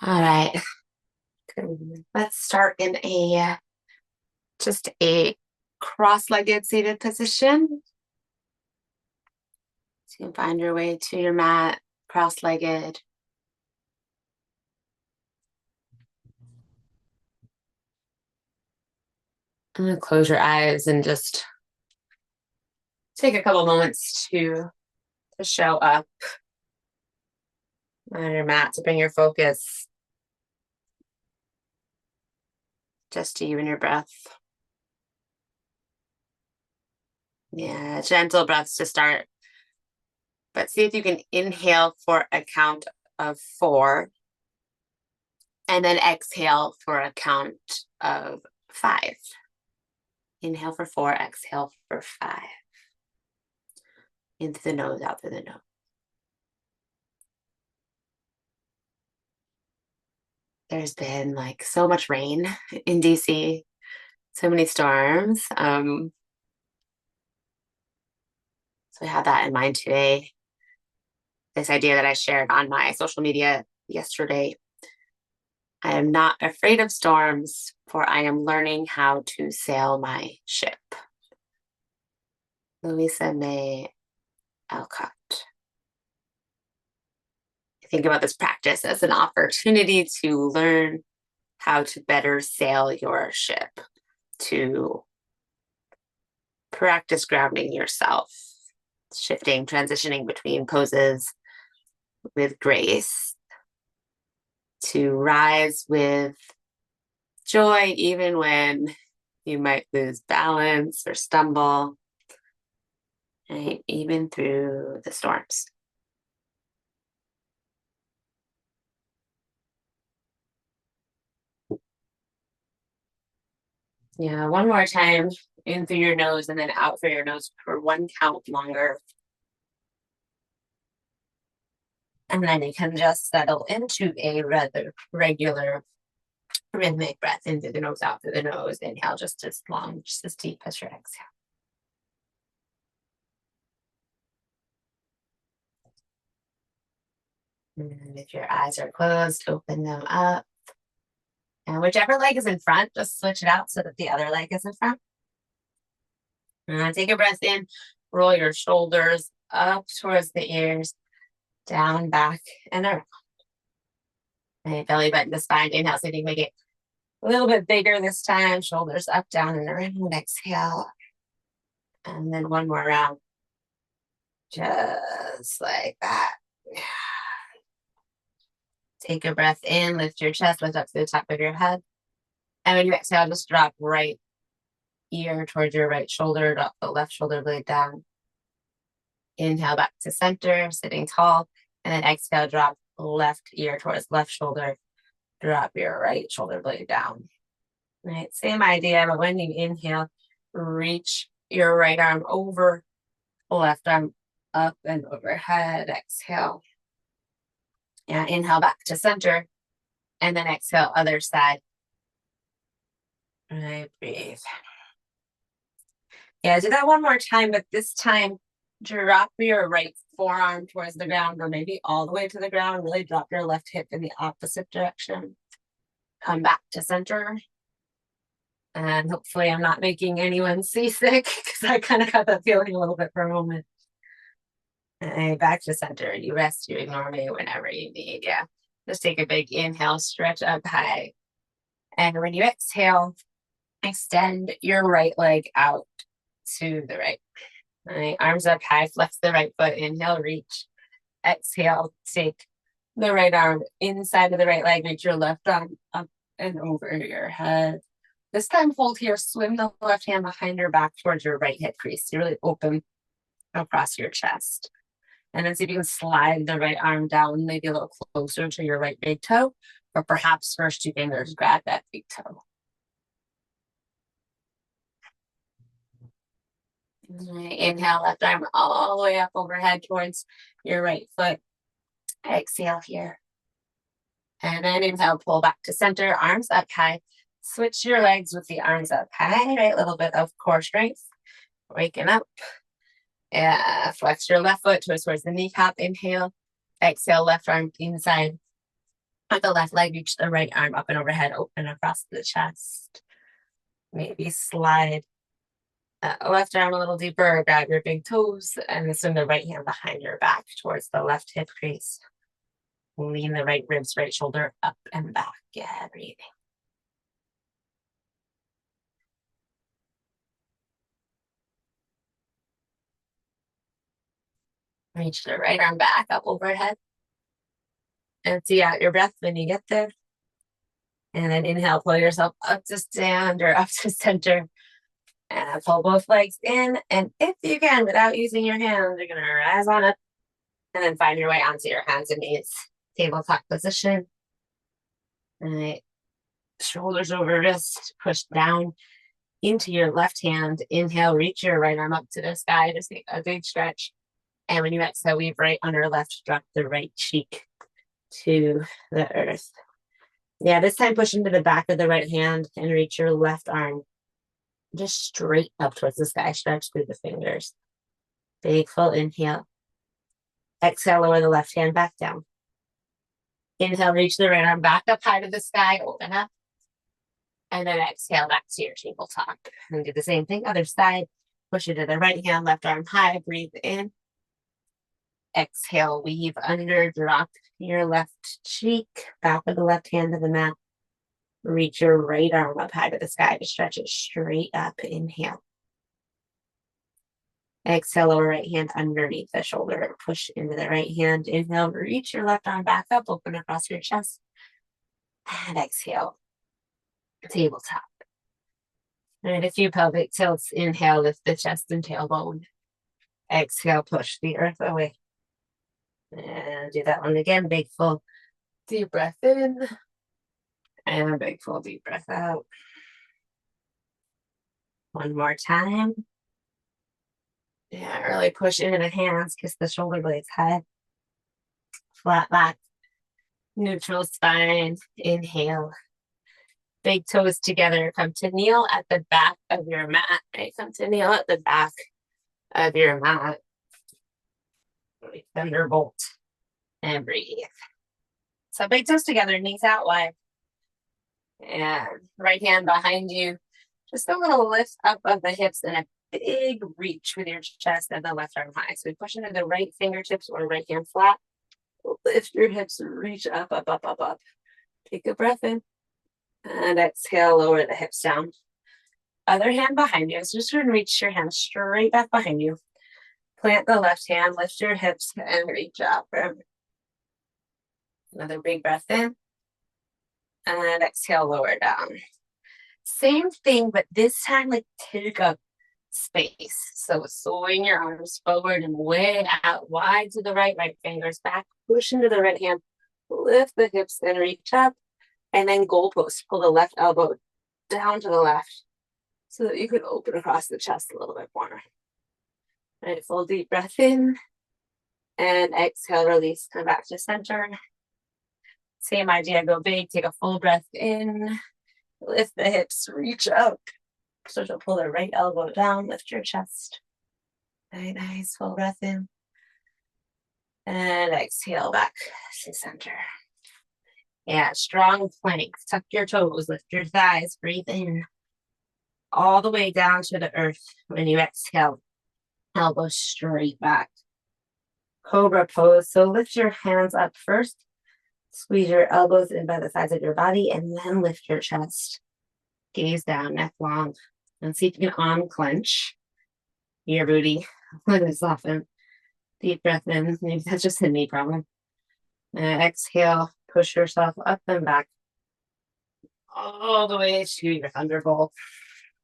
All right. Good. Let's start in just a cross-legged seated position. So you can find your way to your mat, cross-legged. I'm gonna close your eyes and just take a couple moments to show up on your mat to bring your focus just to you and your breath. Yeah, gentle breaths to start. But see if you can inhale for a count of 4 and then exhale for a count of 5. Inhale for 4, exhale for 5. In through the nose, out through the nose. There's been like so much rain in DC, so many storms. So I had that in mind today. This idea that I shared on my social media yesterday. I am not afraid of storms, for I am learning how to sail my ship. Louisa May Alcott. I think about this practice as an opportunity to learn how to better sail your ship, to practice grounding yourself, shifting, transitioning between poses with grace, to rise with joy, even when you might lose balance or stumble, right? Even through the storms. Yeah, one more time, in through your nose and then out through your nose for one count longer. And then you can just settle into a rather regular rhythmic breath in through the nose, out through the nose. Inhale just as long, just as deep as your exhale. And if your eyes are closed, open them up. And whichever leg is in front, just switch it out so that the other leg is in front. And take a breath in, roll your shoulders up towards the ears, down, back, and around. And belly button to spine. Inhale, so you can make it a little bit bigger this time. Shoulders up, down, and around. Exhale. And then one more round. Just like that. Take a breath in, lift your chest, lift up to the top of your head. And when you exhale, just drop right ear towards your right shoulder, drop the left shoulder blade down. Inhale back to center, sitting tall. And then exhale, drop left ear towards left shoulder, drop your right shoulder blade down. Right, same idea, but when you inhale, reach your right arm over, left arm up and overhead. Exhale. Yeah, inhale back to center. And then exhale, other side. Right, breathe. Yeah, do that one more time, but this time drop your right forearm towards the ground, or maybe all the way to the ground. Really drop your left hip in the opposite direction. Come back to center. And hopefully I'm not making anyone seasick, because I kind of got that feeling a little bit for a moment. And back to center. You rest, you ignore me whenever you need. Yeah. Just take a big inhale, stretch up high. And when you exhale, extend your right leg out to the right. All right, arms up high, flex the right foot, inhale, reach. Exhale, take the right arm inside of the right leg, reach your left arm up and over your head. This time hold here, swim the left hand behind your back towards your right hip crease. You really open across your chest. And then see if you can slide the right arm down, maybe a little closer to your right big toe, or perhaps first 2 fingers grab that big toe. Inhale, left arm all the way up overhead towards your right foot. Exhale here. And then inhale, pull back to center, arms up high. Switch your legs with the arms up high, right? A little bit of core strength. Waking up. Flex your left foot towards the kneecap. Inhale. Exhale, left arm inside. With the left leg, reach the right arm up and overhead, open across the chest. Maybe slide left arm a little deeper, grab your big toes, and swing the right hand behind your back towards the left hip crease. Lean the right ribs, right shoulder up and back. Yeah, breathing. Reach the right arm back up overhead. And see out your breath when you get there. And then inhale, pull yourself up to stand or up to center. And pull both legs in. And if you can, without using your hands, you're going to rise on up. And then find your way onto your hands and knees. Tabletop position. All right. Shoulders over wrist. Push down into your left hand. Inhale, reach your right arm up to the sky. Just take a big stretch. And when you exhale, weave right under left. Drop the right cheek to the earth. Yeah, this time push into the back of the right hand and reach your left arm just straight up towards the sky. Stretch through the fingers. Big full inhale. Exhale, lower the left hand back down. Inhale, reach the right arm back up high to the sky, open up. And then exhale back to your tabletop. And do the same thing, other side. Push into the right hand, left arm high, breathe in. Exhale, weave under, drop your left cheek, back of the left hand to the mat. Reach your right arm up high to the sky to stretch it straight up. Inhale. Exhale, lower right hand underneath the shoulder. Push into the right hand. Inhale, reach your left arm back up, open across your chest. And exhale, tabletop. All right, a few pelvic tilts. Inhale, lift the chest and tailbone. Exhale, push the earth away. And do that one again. Big, full, deep breath in. And a big, full, deep breath out. One more time. Yeah, really push into the hands. Kiss the shoulder blades high. Flat back. Neutral spine. Inhale. Big toes together. Come to kneel at the back of your mat. Right? Come to kneel at the back of your mat. Thunderbolt. And breathe. So big toes together, knees out wide. And right hand behind you. Just a little lift up of the hips and a big reach with your chest and the left arm high. So we push into the right fingertips or right hand flat. Lift your hips, reach up, up, up, up, up. Take a breath in. And exhale, lower the hips down. Other hand behind you. So just going to reach your hand straight back behind you. Plant the left hand, lift your hips, and reach up. Another big breath in. And exhale, lower down. Same thing, but this time, like, take up space. So swing your arms forward and way out wide to the right fingers back. Push into the right hand. Lift the hips and reach up. And then goalpost. Pull the left elbow down to the left so that you can open across the chest a little bit more. All right, full deep breath in. And exhale, release. Come back to center. Same idea, go big. Take a full breath in. Lift the hips, reach up. So to pull the right elbow down, lift your chest. Very nice, full breath in. And exhale back to center. Yeah, strong plank. Tuck your toes, lift your thighs, breathe in. All the way down to the earth. When you exhale, elbows straight back. Cobra pose. So lift your hands up first. Squeeze your elbows in by the sides of your body and then lift your chest. Gaze down, neck long. And see if you can unclench your booty. Let it soften. Deep breath in. Maybe that's just a knee problem. And exhale, push yourself up and back. All the way to your thunderbolt.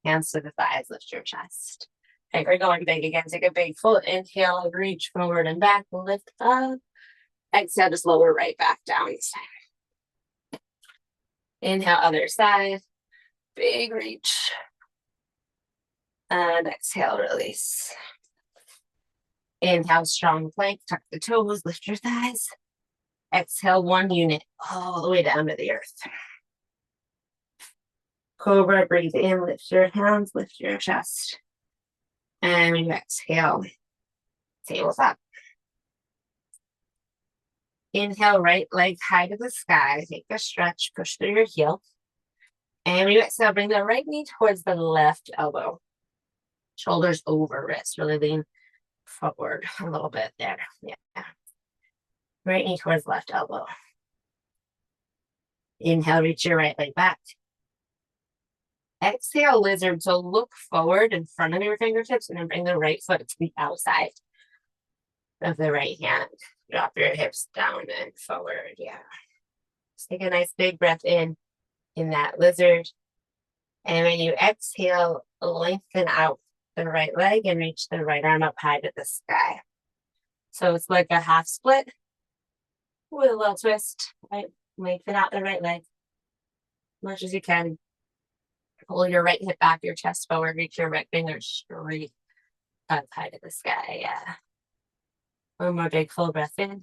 Hands to the thighs, lift your chest. Okay, we're going big again. Take a big full inhale, reach forward and back, lift up. Exhale, just lower right back down this time. Inhale, other side. Big reach. And exhale, release. Inhale, strong plank. Tuck the toes, lift your thighs. Exhale, one unit all the way down to the earth. Cobra, breathe in, lift your hands, lift your chest. And when you exhale, tabletop. Inhale, right leg high to the sky. Take a stretch, push through your heel. And when you exhale, bring the right knee towards the left elbow. Shoulders over wrist. Really lean forward a little bit there. Yeah. Right knee towards left elbow. Inhale, reach your right leg back. Exhale, lizard. So look forward in front of your fingertips and then bring the right foot to the outside of the right hand. Drop your hips down and forward. Yeah. Just take a nice big breath in that lizard. And when you exhale, lengthen out the right leg and reach the right arm up high to the sky. So it's like a half split with a little twist, right? Lengthen out the right leg as much as you can. Pull your right hip back, your chest forward, reach your right finger straight up high to the sky. Yeah. One more big full breath in.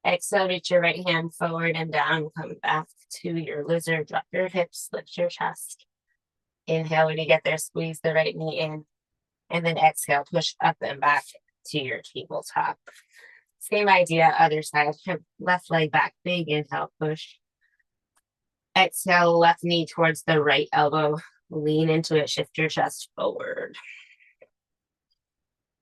Exhale, reach your right hand forward and down. Come back to your lizard. Drop your hips, lift your chest. Inhale, when you get there, squeeze the right knee in. And then exhale, push up and back to your tabletop. Same idea, other side. Left leg back, big inhale, push. Exhale, left knee towards the right elbow. Lean into it, shift your chest forward.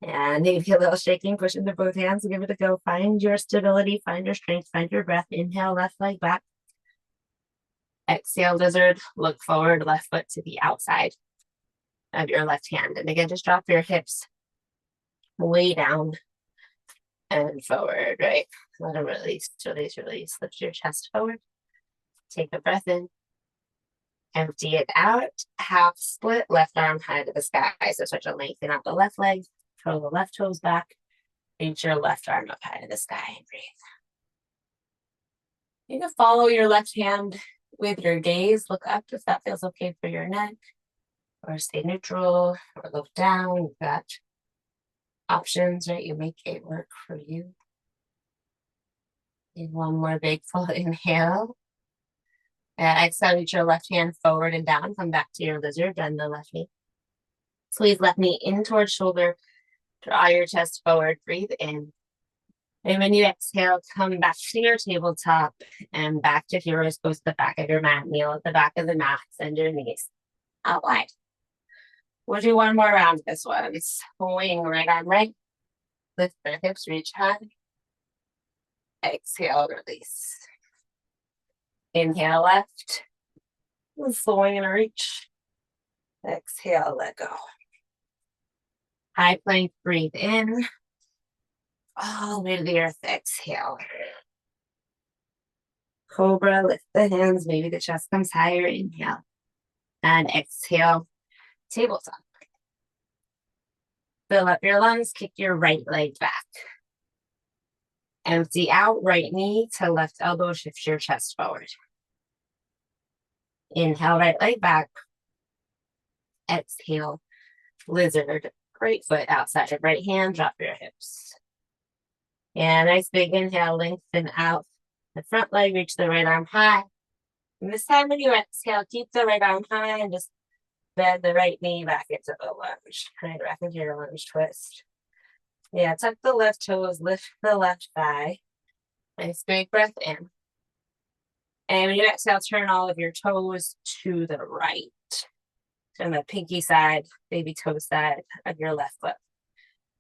And maybe a little shaking, push into both hands, give it a go. Find your stability, find your strength, find your breath. Inhale, left leg back. Exhale, lizard, look forward, left foot to the outside of your left hand. And again, just drop your hips way down and forward, right? Let them release, release, release. Lift your chest forward. Take a breath in. Empty it out. Half split, left arm high to the sky. So start to lengthen out the left leg. Curl the left toes back. Reach your left arm up high to the sky and breathe. You can follow your left hand with your gaze. Look up if that feels okay for your neck. Or stay neutral, or look down. You've got options, right? You make it work for you. And one more big full inhale. Exhale, reach your left hand forward and down. Come back to your lizard, bend the left knee. Squeeze left knee in towards shoulder. Draw your chest forward, breathe in. And when you exhale, come back to your tabletop and back to hero's pose to the back of your mat. Kneel at the back of the mat, send your knees out wide. We'll do one more round. This one. Swing right arm right. Lift the hips, reach high. Exhale, release. Inhale, left. Swing and reach. Exhale, let go. High plank, breathe in. All the way to the earth, exhale. Cobra, lift the hands, maybe the chest comes higher, inhale. And exhale, tabletop. Fill up your lungs, kick your right leg back. Empty out, right knee to left elbow, shift your chest forward. Inhale, right leg back. Exhale, lizard. Right foot outside of right hand, drop your hips. And nice big inhale, lengthen out the front leg, reach the right arm high. And this time when you exhale, keep the right arm high and just bend the right knee back into the lunge. Right back into your lunge twist. Yeah, tuck the left toes, lift the left thigh. Nice big breath in. And when you exhale, turn all of your toes to the right. On the pinky side, baby toe side of your left foot.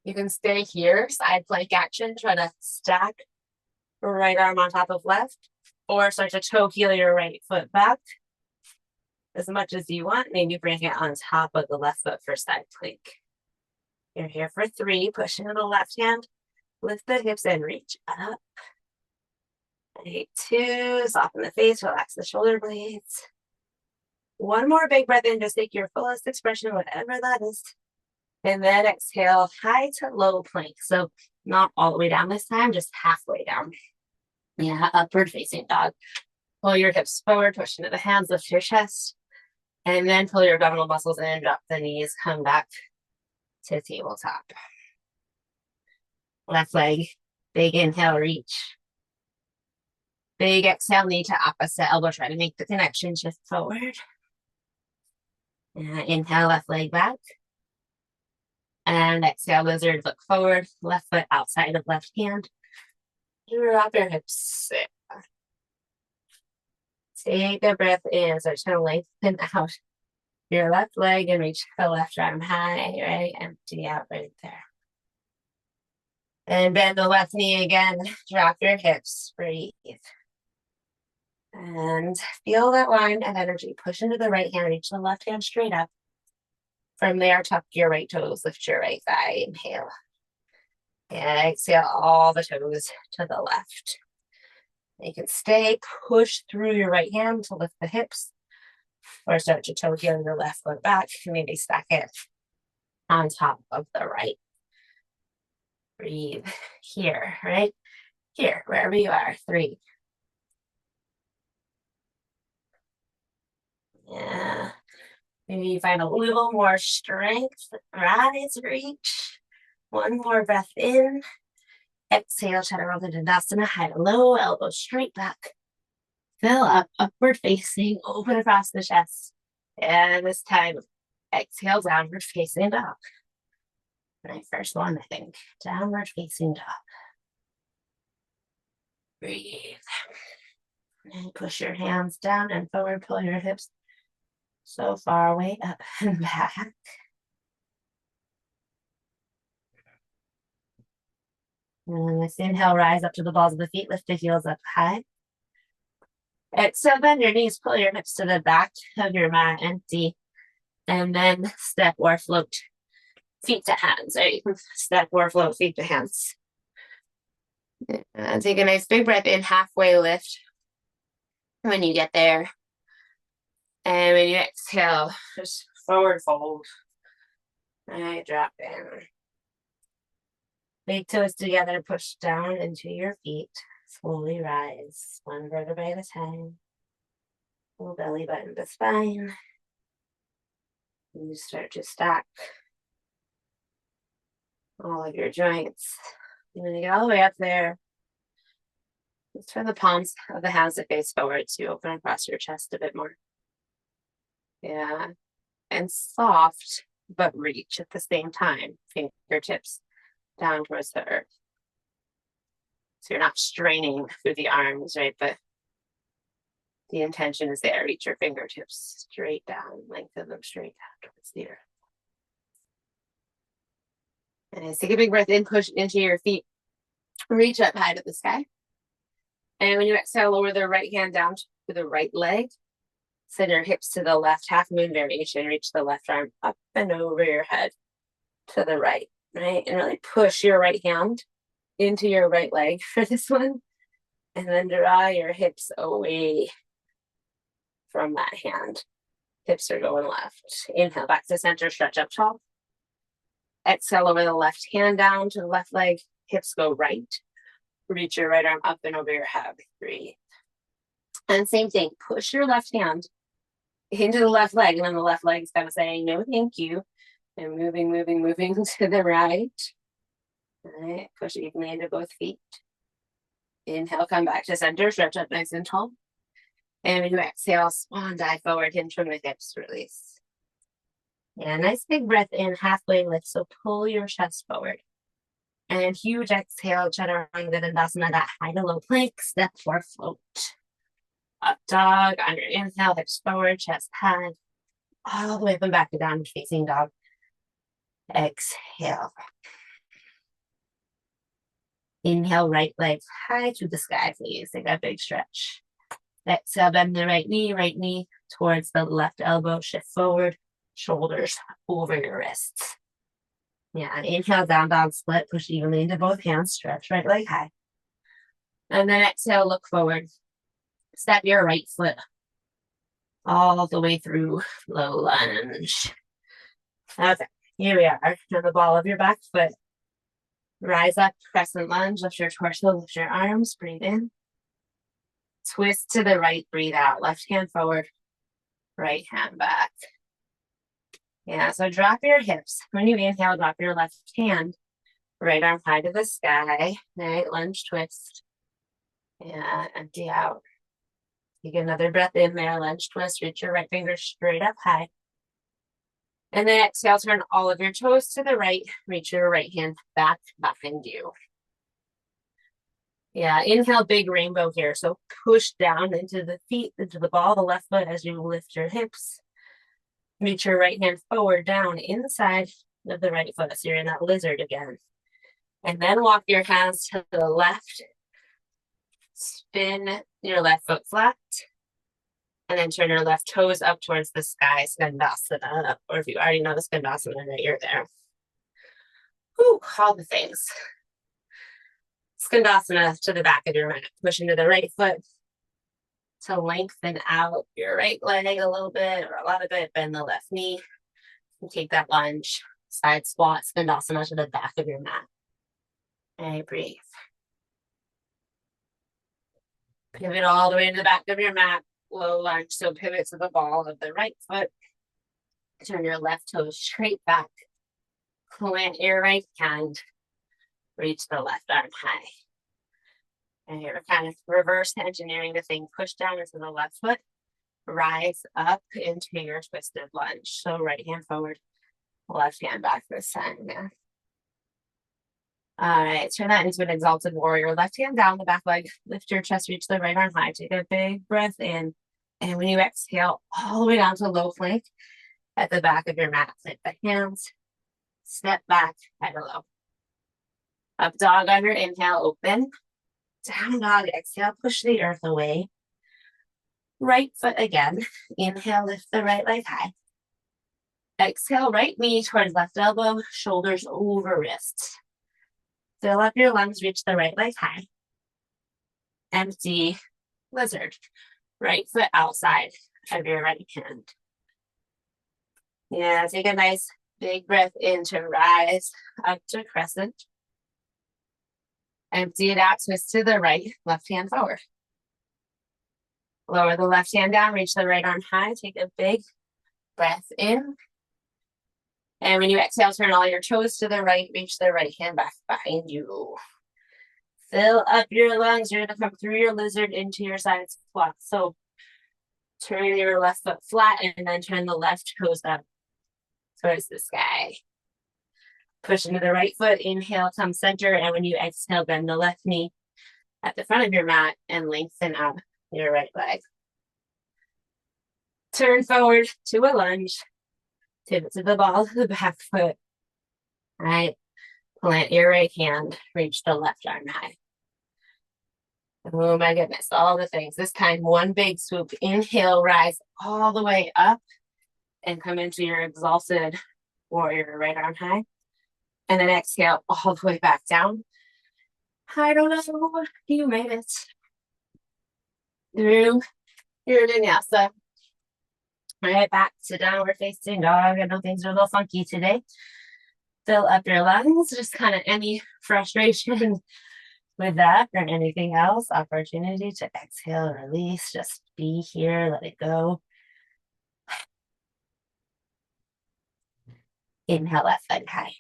You can stay here, side plank action, try to stack right arm on top of left, or start to toe heel your right foot back as much as you want. Maybe bring it on top of the left foot for side plank. You're here for 3, push into the left hand, lift the hips and reach up. 2, soften the face, relax the shoulder blades. One more big breath in, just take your fullest expression, whatever that is. And then exhale, high to low plank. So not all the way down this time, just halfway down. Yeah, upward facing dog. Pull your hips forward, push into the hands, lift your chest. And then pull your abdominal muscles in, drop the knees, come back to tabletop. Left leg, big inhale, reach. Big exhale, knee to opposite elbow, try to make the connection, shift forward. Inhale, left leg back. And exhale, lizard, look forward. Left foot outside of left hand. Drop your hips. Take a breath in. So just gonna lengthen out your left leg and reach the left arm high, right? Empty out right there. And bend the left knee again. Drop your hips. Breathe. And feel that line of energy. Push into the right hand. Reach the left hand straight up. From there, tuck your right toes. Lift your right thigh. Inhale. And exhale all the toes to the left. You can stay, push through your right hand to lift the hips, or start to toe heel your left foot back. Maybe stack it on top of the right. Breathe here, right? Here, wherever you are. 3. Yeah. Maybe you find a little more strength. Rise, reach. One more breath in. Exhale, Chaturanga Dandasana, high to low, elbows straight back. Fill up, upward facing, open across the chest. And this time, exhale, downward facing dog. My first one, I think. Downward facing dog. Breathe. And push your hands down and forward, pull your hips so far away, up and back. And this inhale, rise up to the balls of the feet, lift the heels up high. Exhale, bend your knees, pull your hips to the back of your mat, empty. And then step or float feet to hands, right? You can step or float feet to hands. And take a nice big breath in, halfway lift when you get there. And when you exhale, just forward fold. Right, drop in. Big toes together, push down into your feet. Slowly rise, one vertebrae at a time. Pull belly button to spine. And you start to stack all of your joints. And when you get all the way up there, just turn the palms of the hands to face forward so you open across your chest a bit more. Yeah. And soft, but reach at the same time. Fingertips down towards the earth. So you're not straining through the arms, right? But the intention is there. Reach your fingertips straight down, lengthen them straight down towards the earth. And take a big breath in, push into your feet. Reach up high to the sky. And when you exhale, lower the right hand down to the right leg. Send your hips to the left, half moon variation. Reach the left arm up and over your head to the right, right? And really push your right hand into your right leg for this one. And then draw your hips away from that hand. Hips are going left. Inhale, back to center, stretch up tall. Exhale, over the left hand down to the left leg. Hips go right. Reach your right arm up and over your head. Breathe. And same thing, push your left hand into the left leg. And then the left leg is kind of saying, no, thank you. And moving to the right. All right, push evenly into both feet. Inhale, come back to center, stretch up nice and tall. And when you exhale, swan dive forward, hinge from the hips, release. Yeah, nice big breath in, halfway lift. So pull your chest forward. And huge exhale, Chaturanga Dandasana, that high to low plank, step or float. Up dog, on your inhale, hips forward, chest high. All the way up and back to downward facing dog. Exhale. Inhale, right leg high to the sky, please. Take a big stretch. Exhale, bend the right knee towards the left elbow, shift forward, shoulders over your wrists. Yeah, and inhale, down dog split, push evenly into both hands, stretch right leg high. And then exhale, look forward. Step your right foot all the way through, low lunge. Okay, here we are. On the ball of your back foot. Rise up, crescent lunge, lift your torso, lift your arms, breathe in. Twist to the right, breathe out. Left hand forward, right hand back. Yeah, so drop your hips. When you inhale, drop your left hand. Right arm high to the sky. Right, lunge twist. Yeah, empty out. Take another breath in there, lunge twist. Reach your right finger straight up high. And then exhale, turn all of your toes to the right. Reach your right hand back behind you. Yeah, inhale, big rainbow here. So push down into the feet, into the ball of the left foot as you lift your hips. Reach your right hand forward down inside of the right foot. So you're in that lizard again. And then walk your hands to the left. Spin your left foot flat. And then turn your left toes up towards the sky, Skandasana. Or if you already know the Skandasana, right, you're there. Whew, all the things. Skandasana to the back of your mat. Push into the right foot to lengthen out your right leg a little bit or a lot of it. Bend the left knee. And take that lunge. Side squat, Skandasana to the back of your mat. And breathe. Pivot all the way to the back of your mat. Low lunge. So pivot to the ball of the right foot. Turn your left toe straight back. Plant your right hand. Reach the left arm high. And you're kind of reverse engineering the thing. Push down into the left foot. Rise up into your twisted lunge. So right hand forward, left hand back this time. Yeah. All right, turn that into an exalted warrior. Left hand down the back leg. Lift your chest, reach the right arm high. Take a big breath in. And when you exhale, all the way down to low plank at the back of your mat. Plant the hands. Step back, head low. Up dog on your inhale, open. Down dog, exhale, push the earth away. Right foot again. Inhale, lift the right leg high. Exhale, right knee towards left elbow, shoulders over wrists. Fill up your lungs, reach the right leg high. Empty lizard. Right foot outside of your right hand. Yeah, take a nice big breath in to rise up to crescent. Empty it out, twist to the right, left hand forward. Lower the left hand down, reach the right arm high, take a big breath in. And when you exhale, turn all your toes to the right, reach the right hand back behind you. Fill up your lungs, you're gonna come through your lizard into your side squat. So turn your left foot flat and then turn the left toes up towards the sky. Push into the right foot, inhale, come center, and when you exhale, bend the left knee at the front of your mat and lengthen up your right leg. Turn forward to a lunge. Pivot to the ball of the back foot. All right. Plant your right hand. Reach the left arm high. Oh my goodness, all the things. This time, one big swoop. Inhale, rise all the way up and come into your exalted warrior, right arm high. And then exhale all the way back down. I don't know, you made it through your vinyasa. All right, back to downward facing dog. I know things are a little funky today. Fill up your lungs, just kind of any frustration with that or anything else. Opportunity to exhale, release, just be here, let it go. Inhale, left leg high.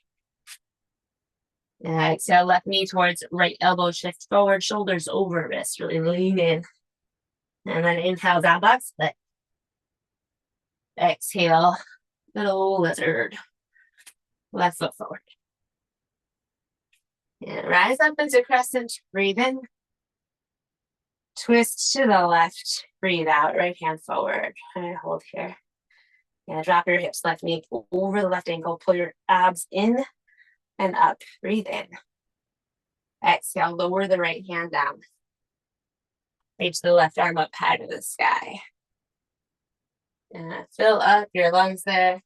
And exhale, left knee towards right elbow, shift forward, shoulders over wrist, really lean in. And then inhale, down dog split. Exhale, little lizard. Left foot forward. And rise up into crescent, breathe in. Twist to the left, breathe out, right hand forward. And hold here. And drop your hips, left knee over the left ankle, pull your abs in and up, breathe in. Exhale, lower the right hand down. Reach the left arm up high to the sky. And fill up your lungs there.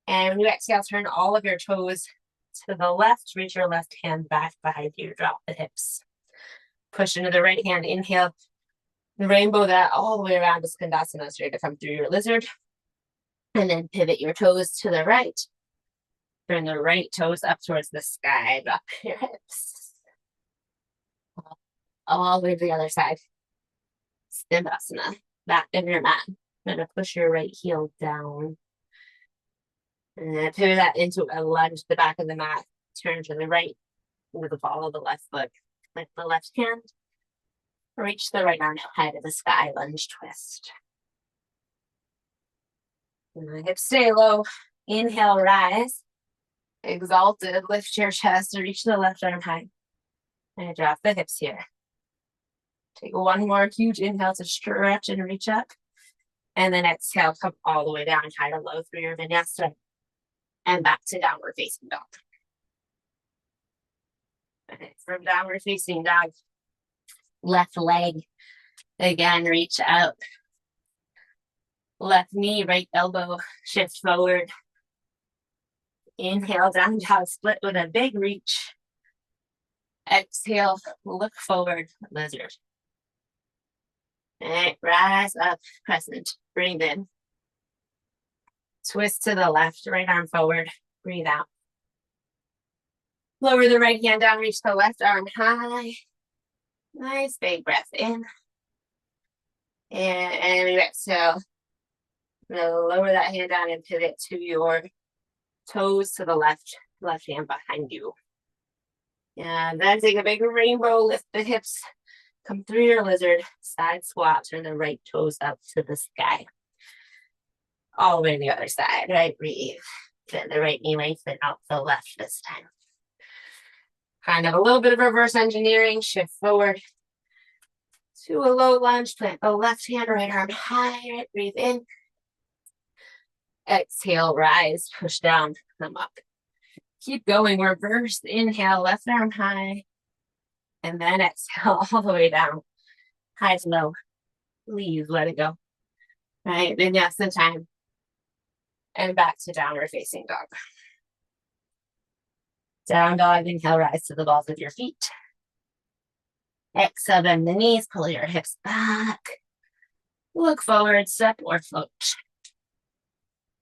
And when you exhale, turn all of your toes to the left, reach your left hand back behind you, drop the hips. Push into the right hand, inhale. Rainbow that all the way around to Skandasana, so you're gonna come through your lizard. And then pivot your toes to the right. Turn the right toes up towards the sky, drop your hips. All the way to the other side. Skandasana, back of your mat. I'm gonna push your right heel down. And pivot that into a lunge, the back of the mat. Turn to the right with the ball of the left foot. Lift the left hand. Reach the right arm high to the sky, lunge twist. And the hips stay low. Inhale, rise. Exalted, lift your chest, reach the left arm high. And drop the hips here. Take one more huge inhale to stretch and reach up. And then exhale, come all the way down, high to low through your vinyasa. And back to downward facing dog. Okay, from downward facing dog, left leg, again, reach out. Left knee, right elbow, shift forward. Inhale, down dog split with a big reach. Exhale, look forward, lizard. All right, rise up, crescent, breathe in. Twist to the left, right arm forward, breathe out. Lower the right hand down, reach the left arm high. Nice big breath in. And we exhale. Lower that hand down and pivot to your toes to the left hand behind you. And then take a big rainbow, lift the hips, come through your lizard, side squat, turn the right toes up to the sky. All the way to the other side, right? Breathe. Get the right knee lengthen out the left this time. Kind of a little bit of reverse engineering, shift forward to a low lunge, plant the left hand, right arm high, right? Breathe in. Exhale, rise, push down, come up. Keep going, reverse, inhale, left arm high, and then exhale all the way down. High to low, leave, let it go. Right, vinyasa time. And back to downward facing dog. Down dog, inhale, rise to the balls of your feet. Exhale, bend the knees, pull your hips back. Look forward, step or float.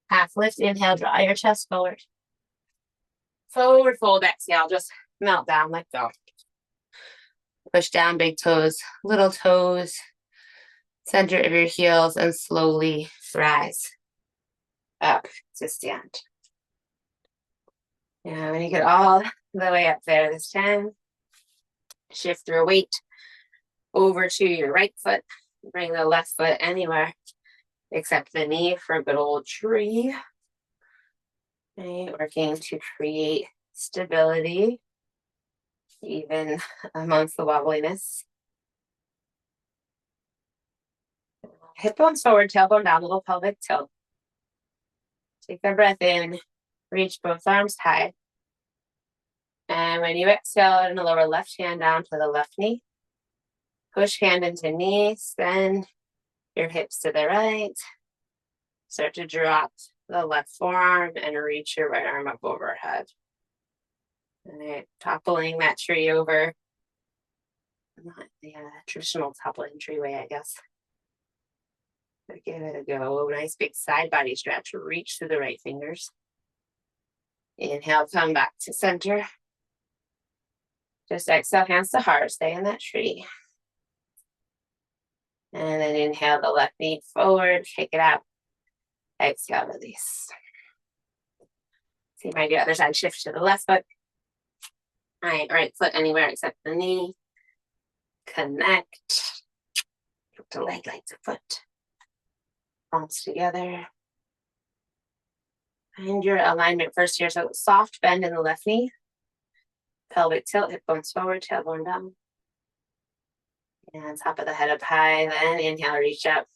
Half lift, inhale, draw your chest forward. Forward fold, exhale, just melt down, let go. Push down, big toes, little toes, center of your heels, and slowly rise up to stand. Yeah, when you get all the way up there this time, shift your weight over to your right foot. Bring the left foot anywhere except the knee for a good old tree. Okay, working to create stability even amongst the wobbliness. Hip bones forward, tailbone down, little pelvic tilt. Take a breath in, reach both arms high. And when you exhale, and lower left hand down to the left knee. Push hand into knee, send your hips to the right. Start to drop the left forearm and reach your right arm up overhead. All right, toppling that tree over. Not the traditional toppling tree way, I guess. But give it a go. Nice big side body stretch. Reach through the right fingers. Inhale, come back to center. Just exhale, hands to heart. Stay in that tree. And then inhale the left knee forward. Kick it out. Exhale, release. See, might do other side. Shift to the left foot. All right, right foot anywhere except the knee. Connect. Look the leg like the foot. Palms together. Find your alignment first here. So soft bend in the left knee. Pelvic tilt, hip bones forward, tailbone down. And top of the head up high. Then inhale, reach up.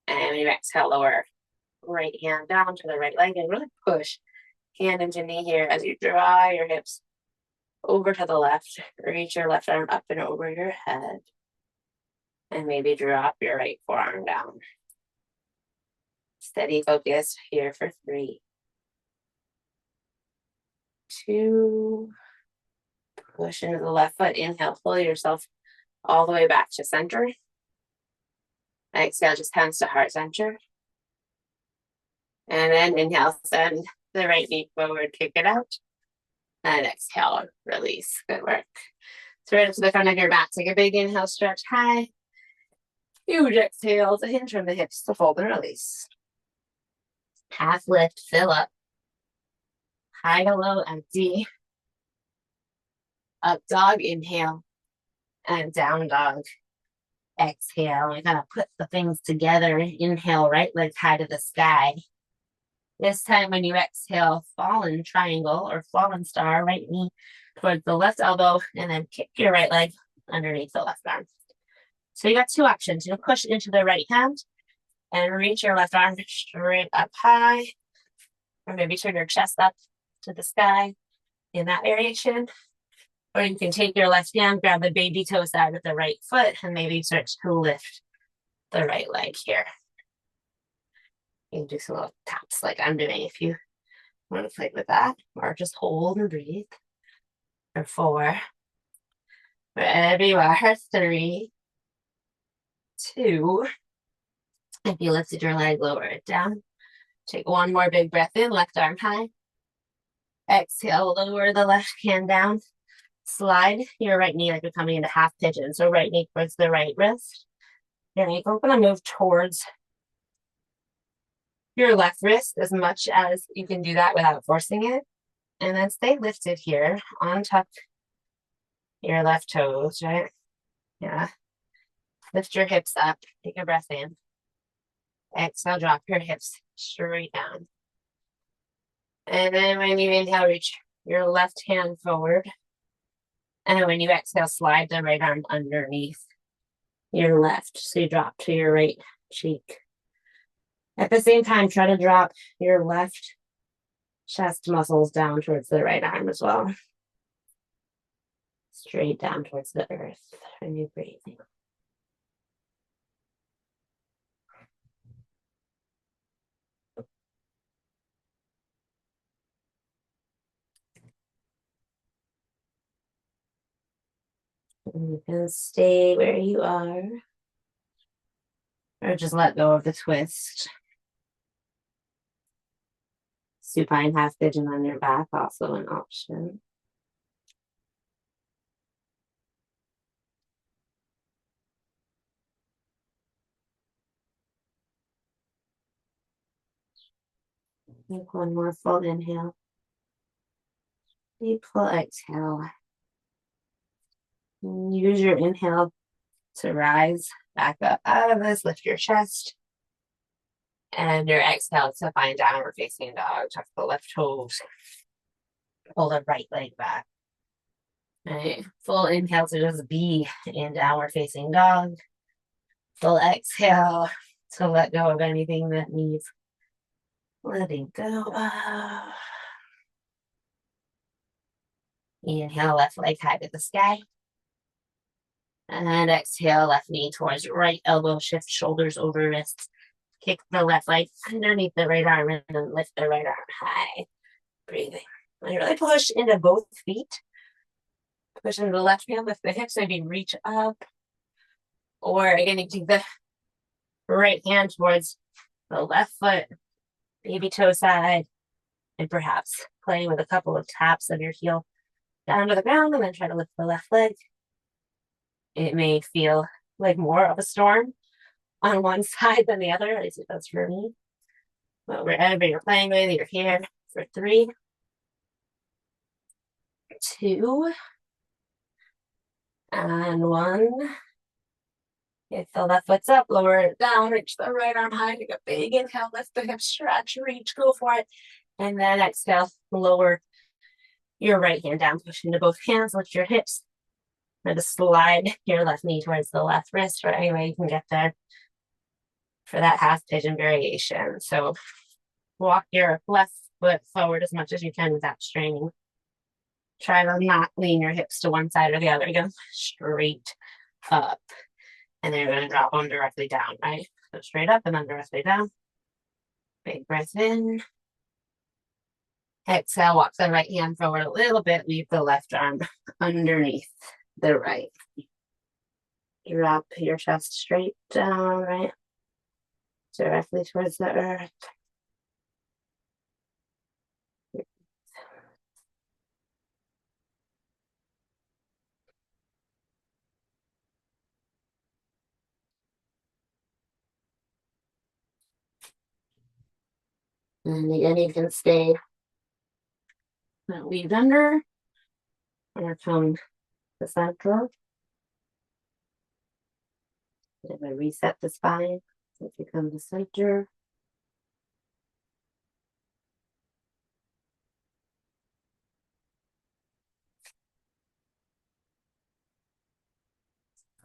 And when you exhale, lower right hand down to the right leg and really push hand into knee here as you draw your hips over to the left. Reach your left arm up and over your head. And maybe drop your right forearm down. Steady focus here for 3, 2, push into the left foot. Inhale, pull yourself all the way back to center. Exhale, just hands to heart center. And then inhale, send the right knee forward, kick it out. And exhale, release. Good work. Throw it to the front of your mat. Take a big inhale, stretch high. Huge exhale to hinge from the hips to fold and release. Half lift, fill up. High to low, empty. Up dog, inhale. And down dog, exhale. We're gonna put the things together. Inhale, right leg high to the sky. This time when you exhale, fallen triangle or fallen star, right knee towards the left elbow and then kick your right leg underneath the left arm. So you got two options. You push into the right hand and reach your left arm straight up high, or maybe turn your chest up to the sky in that variation. Or you can take your left hand, grab the baby toe side of the right foot, and maybe start to lift the right leg here. You can do some little taps like I'm doing if you want to play with that, or just hold and breathe. Or 4, wherever you are, 3, 2. If you lifted your leg, lower it down. Take one more big breath in, left arm high. Exhale, lower the left hand down. Slide your right knee like you're coming into half pigeon. So right knee towards the right wrist. Your ankle's gonna move towards your left wrist as much as you can do that without forcing it. And then stay lifted here, untuck your left toes, right? Yeah. Lift your hips up, take a breath in. Exhale, drop your hips straight down. And then when you inhale, reach your left hand forward. And when you exhale, slide the right arm underneath your left. So you drop to your right cheek. At the same time, try to drop your left chest muscles down towards the right arm as well. Straight down towards the earth when you're breathing. And you can stay where you are, or just let go of the twist. Supine half pigeon on your back, also an option. Take one more full inhale. Deep full exhale. Use your inhale to rise back up out of this. Lift your chest. And your exhale to find downward facing dog. Tuck the left toes. Pull the right leg back. Right. Full inhale to just be in downward facing dog. Full exhale to let go of anything that needs letting go of. Inhale, left leg high to the sky. And exhale, left knee towards right elbow, shift shoulders over wrists. Kick the left leg underneath the right arm and then lift the right arm high. Breathing. And really push into both feet. Push into the left hand, lift the hips, maybe reach up. Or again, you take the right hand towards the left foot, baby toe side, and perhaps play with a couple of taps of your heel down to the ground and then try to lift the left leg. It may feel like more of a storm on one side than the other, at least it does for me. But wherever you're playing with, you're here for 3, 2, and 1. If the left foot's up, lower it down, reach the right arm high, take a big inhale, lift the hips, stretch, reach, go for it. And then exhale, lower your right hand down, push into both hands, lift your hips. Try to slide your left knee towards the left wrist, or any way you can get there for that half pigeon variation. So walk your left foot forward as much as you can without straining. Try to not lean your hips to one side or the other. Again, straight up. And then you're going to drop them directly down, right? So straight up and then directly down. Big breath in. Exhale, walk the right hand forward a little bit. Leave the left arm underneath the right. Drop your chest straight down, right? Directly towards the earth. And again, you can stay weaved under or come the center. And then reset the spine. So if you come to center.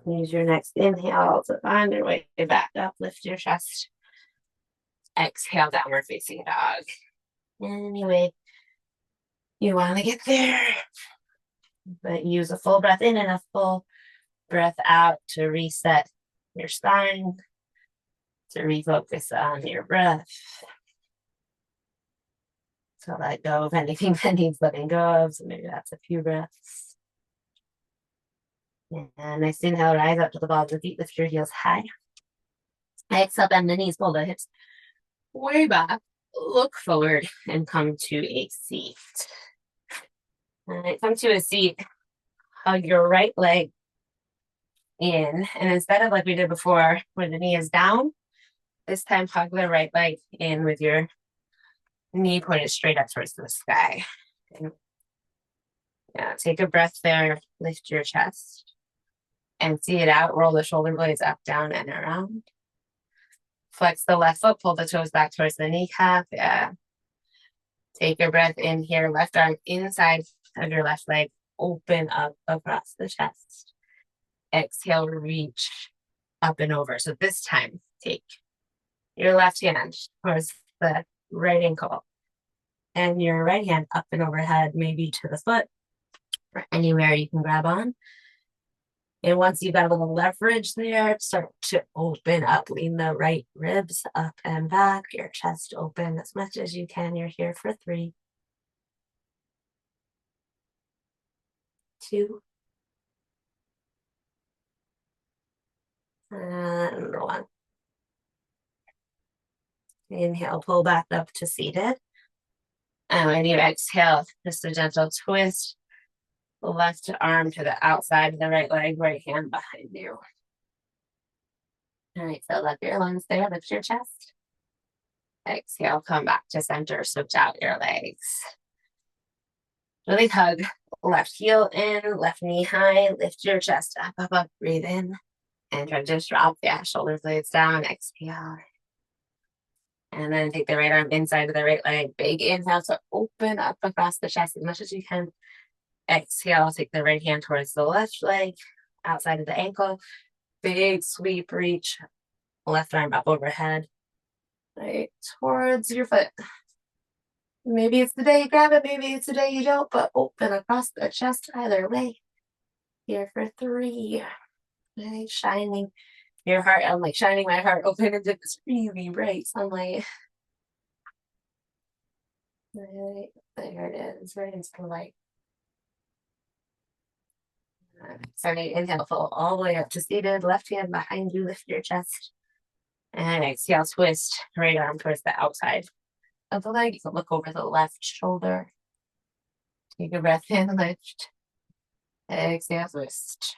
Use your next inhale to find your way back up. Lift your chest. Exhale, downward facing dog. Anyway, you want to get there, but use a full breath in and a full breath out to reset your spine, to refocus on your breath. So let go of anything that needs letting go of. So maybe that's a few breaths. And nice inhale, rise up to the balls of your feet, lift your heels high. Exhale, bend the knees, pull the hips way back, look forward, and come to a seat. All right, come to a seat. Hug your right leg in, and instead of like we did before, where the knee is down, this time hug the right leg in with your knee pointed straight up towards the sky. Okay. Yeah, take a breath there, lift your chest. Empty it out, roll the shoulder blades up, down, and around. Flex the left foot, pull the toes back towards the kneecap. Yeah. Take a breath in here, left arm inside of your left leg, open up across the chest. Exhale, reach up and over. So this time, take your left hand towards the right ankle and your right hand up and overhead, maybe to the foot or anywhere you can grab on. And once you've got a little leverage there, start to open up, lean the right ribs up and back, your chest open as much as you can. You're here for 3, 2, and 1. Inhale, pull back up to seated. And when you exhale, just a gentle twist. The left arm to the outside of the right leg, right hand behind you. All right, fill up your lungs there, lift your chest. Exhale, come back to center, switch out your legs. Really hug left heel in, left knee high, lift your chest up, up, up, breathe in. And try to just drop the shoulder blades down, exhale. And then take the right arm inside of the right leg. Big inhale to open up across the chest as much as you can. Exhale, take the right hand towards the left leg, outside of the ankle. Big sweep, reach, left arm up overhead, right towards your foot. Maybe it's the day you grab it, maybe it's the day you don't, but open across the chest either way. Here for 3. Right, shining your heart. I'm like shining my heart open into this really bright sunlight. Right, there it is, right into the light. Starting inhale, full all the way up to seated. Left hand behind you, lift your chest. And exhale, twist right arm towards the outside of the leg. You can look over the left shoulder. Take a breath in, lift. Exhale, twist.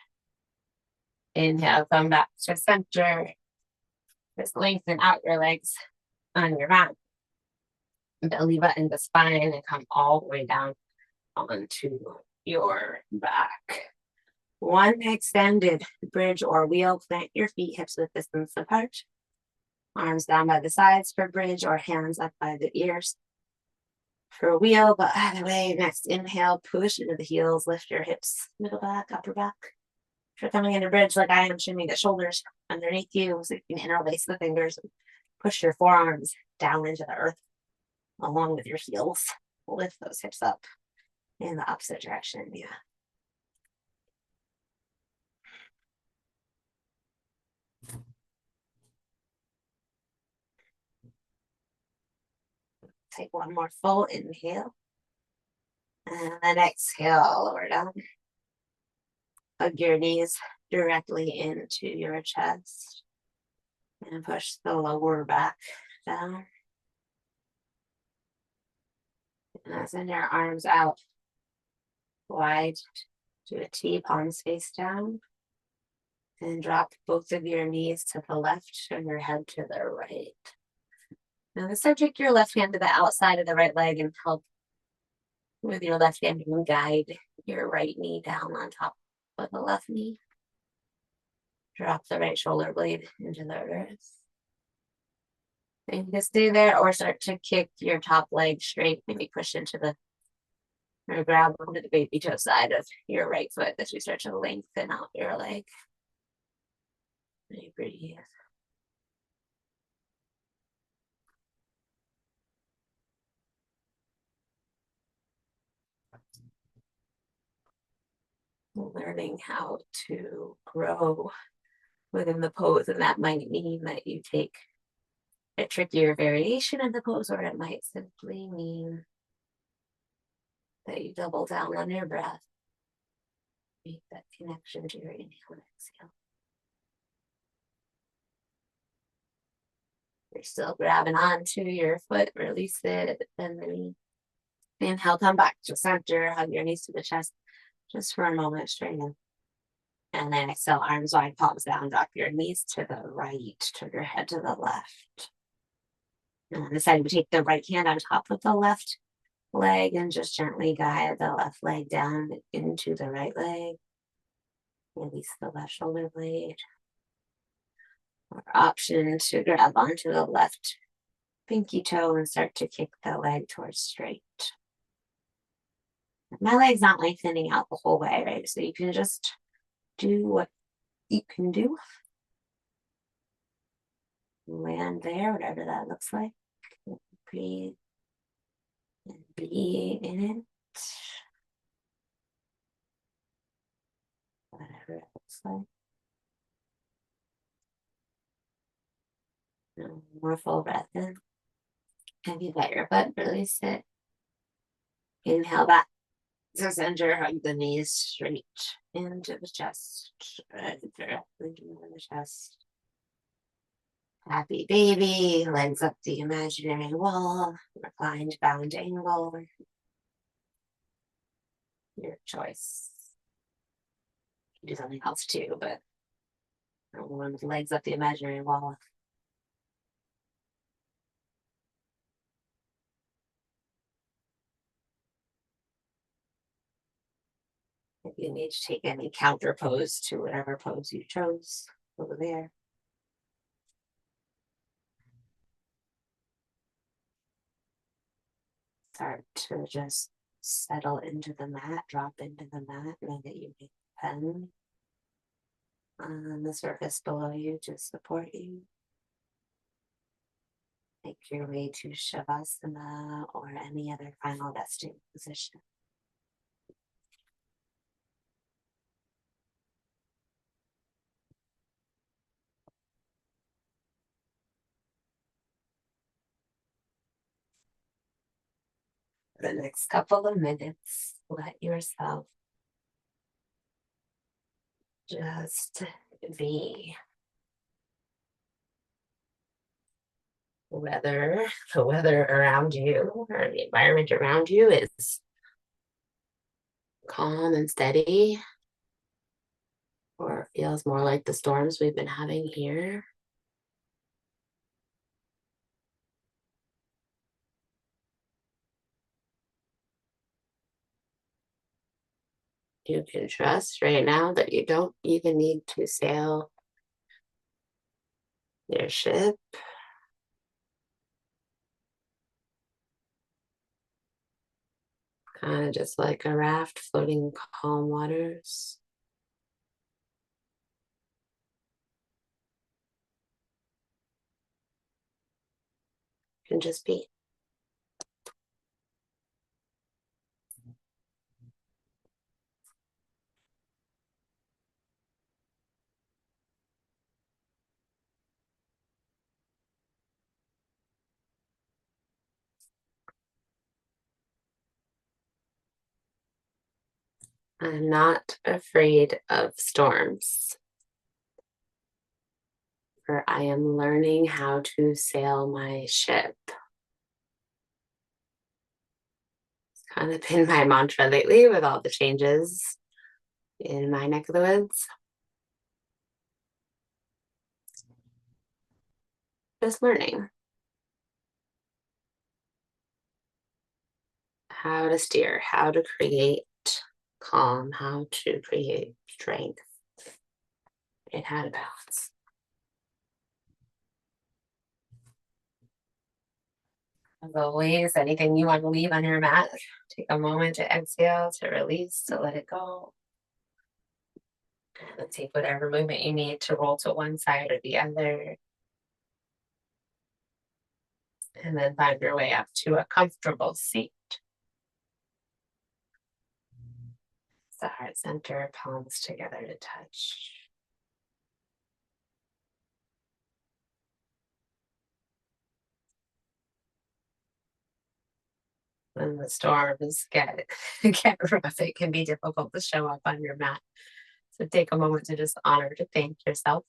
Inhale, come back to center. Just lengthen out your legs on your mat. Belly button the spine and come all the way down onto your back. 1 extended bridge or wheel. Plant your feet hips width distance apart. Arms down by the sides for bridge or hands up by the ears for wheel. But either way, next inhale, push into the heels, lift your hips, middle back, upper back. If you're coming into bridge like I am, shimmy the shoulders underneath you so you can interlace the fingers and push your forearms down into the earth along with your heels. Lift those hips up in the opposite direction. Yeah. Take 1 more full inhale. And then exhale, lower down. Hug your knees directly into your chest. And push the lower back down. And send your arms out wide to a T, palms face down. And drop both of your knees to the left and your head to the right. Now this time, take your left hand to the outside of the right leg and help with your left hand. You can guide your right knee down on top of the left knee. Drop the right shoulder blade into the earth. And you can stay there or start to kick your top leg straight. Maybe push into the, or grab onto the baby toe side of your right foot as we start to lengthen out your leg. I breathe. Learning how to grow within the pose, and that might mean that you take a trickier variation of the pose, or it might simply mean that you double down on your breath. Make that connection to your inhale and exhale. You're still grabbing onto your foot, release it, and then inhale, come back to center, hug your knees to the chest just for a moment, straighten. And then exhale, arms wide, palms down, drop your knees to the right, turn your head to the left. And on this side, we take the right hand on top of the left leg and just gently guide the left leg down into the right leg. Release the left shoulder blade. Or option to grab onto the left pinky toe and start to kick the leg towards straight. My leg's not lengthening out the whole way, right? So you can just do what you can do. Land there, whatever that looks like. Breathe and be in it. Whatever it looks like. No more full breath in. And you let your butt release it. Inhale back to center, hug the knees straight into the chest. Directly into the chest. Happy baby, legs up the imaginary wall, reclined bound angle. Your choice. You can do something else too, but one with legs up the imaginary wall. If you need to take any counter pose to whatever pose you chose over there. Start to just settle into the mat, drop into the mat, know that you make a pen on the surface below you to support you. Make your way to Shavasana or any other final resting position. For the next couple of minutes, let yourself just be. Whether the weather around you or the environment around you is calm and steady, or feels more like the storms we've been having here. You can trust right now that you don't even need to sail your ship. Kind of just like a raft floating in calm waters. You can just be. I'm not afraid of storms, for I am learning how to sail my ship. It's kind of been my mantra lately with all the changes in my neck of the woods. Just learning how to steer, how to create calm, how to create strength, and how to balance. As always, anything you want to leave on your mat, take a moment to exhale, to release, to let it go. And then take whatever movement you need to roll to one side or the other. And then find your way up to a comfortable seat. The heart center, palms together to touch. When the storms get rough, it can be difficult to show up on your mat. So take a moment to just honor, to thank yourself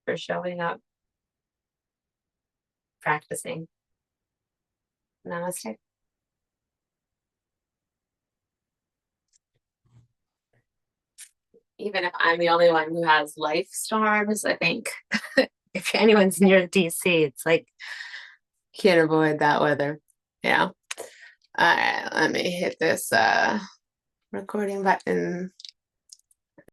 for showing up, practicing. Namaste. Even if I'm the only one who has life storms, I think if anyone's near DC, it's like can't avoid that weather. Yeah. All right, let me hit this recording button.